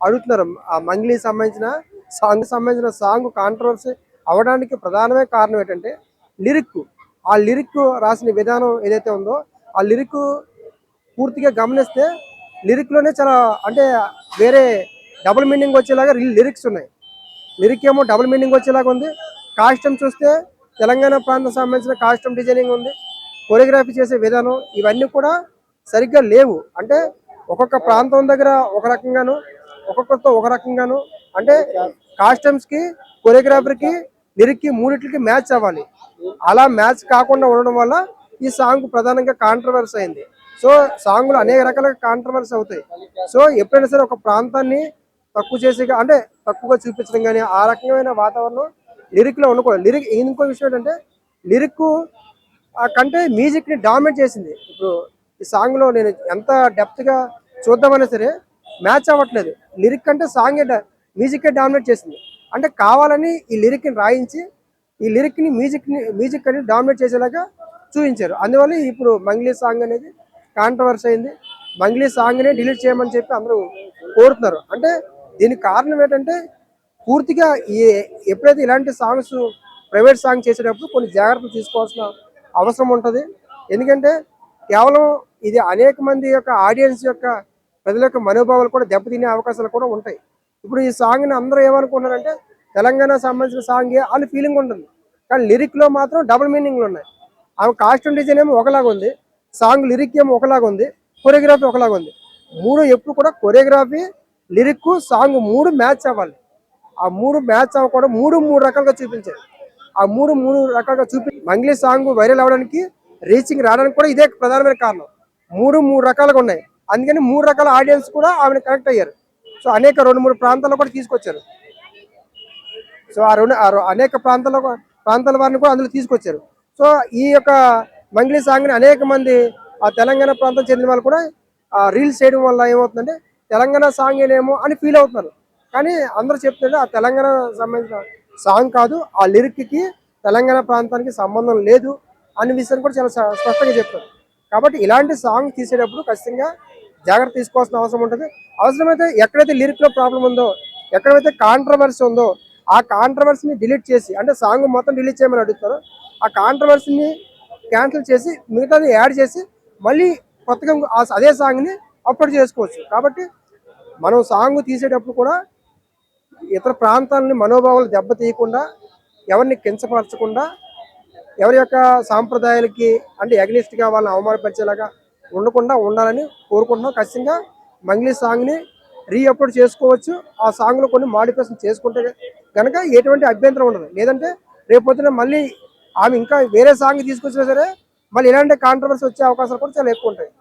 అడుగుతున్నారు. ఆ మంగ్లీ సంబంధించిన సాంగ్ కాంట్రవర్సీ అవడానికి ప్రధానమే కారణం ఏంటంటే లిరిక్. ఆ లిరిక్ రాసిన విధానం ఏదైతే ఉందో ఆ లిరిక్ పూర్తిగా గమనిస్తే లిరిక్లోనే చాలా అంటే వేరే డబుల్ మీనింగ్ వచ్చేలాగా లిరిక్స్ ఉన్నాయి. లిరిక్ ఏమో డబుల్ మీనింగ్ వచ్చేలాగా ఉంది. కాస్ట్యూమ్ చూస్తే తెలంగాణ ప్రాంతం సంబంధించిన కాస్ట్యూమ్ డిజైనింగ్ ఉంది. కొరియోగ్రఫీ చేసే విధానం ఇవన్నీ కూడా సరిగ్గా లేవు. అంటే ఒక్కొక్క ప్రాంతం దగ్గర ఒక రకంగాను, ఒక్కొక్కరితో ఒక రకంగాను, అంటే కాస్ట్యూమ్స్కి, కొరియోగ్రాఫర్కి, లిరిక్కి మూడింటికి మ్యాచ్ అవ్వాలి. అలా మ్యాచ్ కాకుండా ఉండడం వల్ల ఈ సాంగ్ ప్రధానంగా కాంట్రవర్సీ అయింది. సో సాంగ్లు అనేక రకాలుగా కాంట్రవర్సీ అవుతాయి. సో ఎప్పుడైనా సరే ఒక ప్రాంతాన్ని తక్కువ చేసి అంటే తక్కువగా చూపించడం కానీ ఆ రకమైన వాతావరణం లిరిక్లో ఉండకూడదు. ఇంకో విషయం ఏంటంటే లిరిక్ కంటే మ్యూజిక్ని డామినేట్ చేసింది. ఇప్పుడు ఈ సాంగ్లో నేను ఎంత డెప్త్గా చూద్దామన్నా సరే మ్యాచ్ అవ్వట్లేదు. లిరిక్ అంటే మ్యూజిక్కే డామినేట్ చేసింది. అంటే కావాలని ఈ లిరిక్ని రాయించి ఈ లిరిక్ని మ్యూజిక్ అని డామినేట్ చేసేలాగా చూపించారు. అందువల్ల ఇప్పుడు మంగ్లీ సాంగ్ అనేది కాంట్రవర్సీ అయింది. మంగ్లీ సాంగ్నే డిలీట్ చేయమని చెప్పి అందరూ కోరుతున్నారు. అంటే దీనికి కారణం ఏంటంటే పూర్తిగా ఎప్పుడైతే ఇలాంటి సాంగ్స్ ప్రైవేట్ సాంగ్ చేసేటప్పుడు కొన్ని జాగ్రత్తలు తీసుకోవాల్సిన అవసరం ఉంటుంది. ఎందుకంటే కేవలం ఇది అనేక మంది యొక్క ఆడియన్స్ యొక్క ప్రజల యొక్క మనోభావాలు కూడా దెబ్బతినే అవకాశాలు కూడా ఉంటాయి. ఇప్పుడు ఈ సాంగ్ని అందరూ ఏమనుకుంటున్నారంటే తెలంగాణ సంబంధించిన సాంగే అని ఫీలింగ్ ఉంటుంది. కానీ లిరిక్లో మాత్రం డబుల్ మీనింగ్లు ఉన్నాయి. ఆమె కాస్ట్యూమ్ డిజైన్ ఏమో ఒకలాగా ఉంది, సాంగ్ లిరిక్ ఏమో ఒకలాగా ఉంది, కొరియోగ్రఫీ ఒకలాగా ఉంది. మూడు ఎప్పుడు కూడా కొరియోగ్రఫీ, లిరిక్, సాంగ్ మూడు మ్యాచ్ అవ్వాలి. ఆ మూడు మ్యాచ్ అవ్వకుండా మూడు రకాలుగా చూపించారు. ఆ మూడు రకాలుగా మంగ్లీ సాంగ్ వైరల్ అవ్వడానికి, రీచింగ్ రావడానికి కూడా ఇదే ప్రధానమైన కారణం. మూడు రకాలుగా ఉన్నాయి. అందుకని మూడు రకాల ఆడియన్స్ కూడా ఆమెను కనెక్ట్ అయ్యారు. సో అనేక 2-3 ప్రాంతాల్లో కూడా తీసుకొచ్చారు. సో అనేక ప్రాంతాల వారిని కూడా అందులో తీసుకొచ్చారు. సో ఈ యొక్క మంగ్లీ సాంగ్ని అనేక మంది ఆ తెలంగాణ ప్రాంతం చెందిన వాళ్ళు కూడా రీల్స్ చేయడం వల్ల ఏమవుతుందంటే తెలంగాణ సాంగ్ ఏనేమో అని ఫీల్ అవుతున్నారు. కానీ అందరూ చెప్తుంటే ఆ తెలంగాణ సంబంధించిన సాంగ్ కాదు, ఆ లిరిక్కి తెలంగాణ ప్రాంతానికి సంబంధం లేదు అనే విషయాన్ని కూడా చాలా స్పష్టంగా చెప్తారు. కాబట్టి ఇలాంటి సాంగ్ తీసేటప్పుడు ఖచ్చితంగా జాగ్రత్త తీసుకోవాల్సిన అవసరం ఉంటుంది. అవసరమైతే ఎక్కడైతే లిరిక్లో ప్రాబ్లం ఉందో, ఎక్కడైతే కాంట్రవర్సీ ఉందో ఆ కాంట్రవర్సీని డిలీట్ చేసి, అంటే సాంగ్ మొత్తం డిలీట్ చేయమని అడుగుతారు, ఆ కాంట్రవర్సీని క్యాన్సిల్ చేసి మిగతాది యాడ్ చేసి మళ్ళీ కొత్తగా అదే సాంగ్ని అప్లోడ్ చేసుకోవచ్చు. కాబట్టి మనం సాంగ్ తీసేటప్పుడు కూడా ఇతర ప్రాంతాలని మనోభావాలు దెబ్బతీయకుండా, ఎవరిని కించపరచకుండా, ఎవరి యొక్క సాంప్రదాయాలకి అంటే ఎగ్నిస్ట్గా వాళ్ళని అవమానపరిచేలాగా ఉండకుండా ఉండాలని కోరుకుంటున్నాం. ఖచ్చితంగా మంగ్లీ సాంగ్ని రీఅప్లోడ్ చేసుకోవచ్చు. ఆ సాంగ్లో కొన్ని మాడిఫికేషన్ చేసుకుంటే కనుక ఎటువంటి అభ్యంతరం ఉండదు. లేదంటే రేపొద్దున మళ్ళీ ఆమె ఇంకా వేరే సాంగ్ తీసుకొచ్చినా సరే మళ్ళీ ఇలాంటి కాంట్రవర్సీ వచ్చే అవకాశాలు కూడా చాలా ఎక్కువ ఉంటాయి.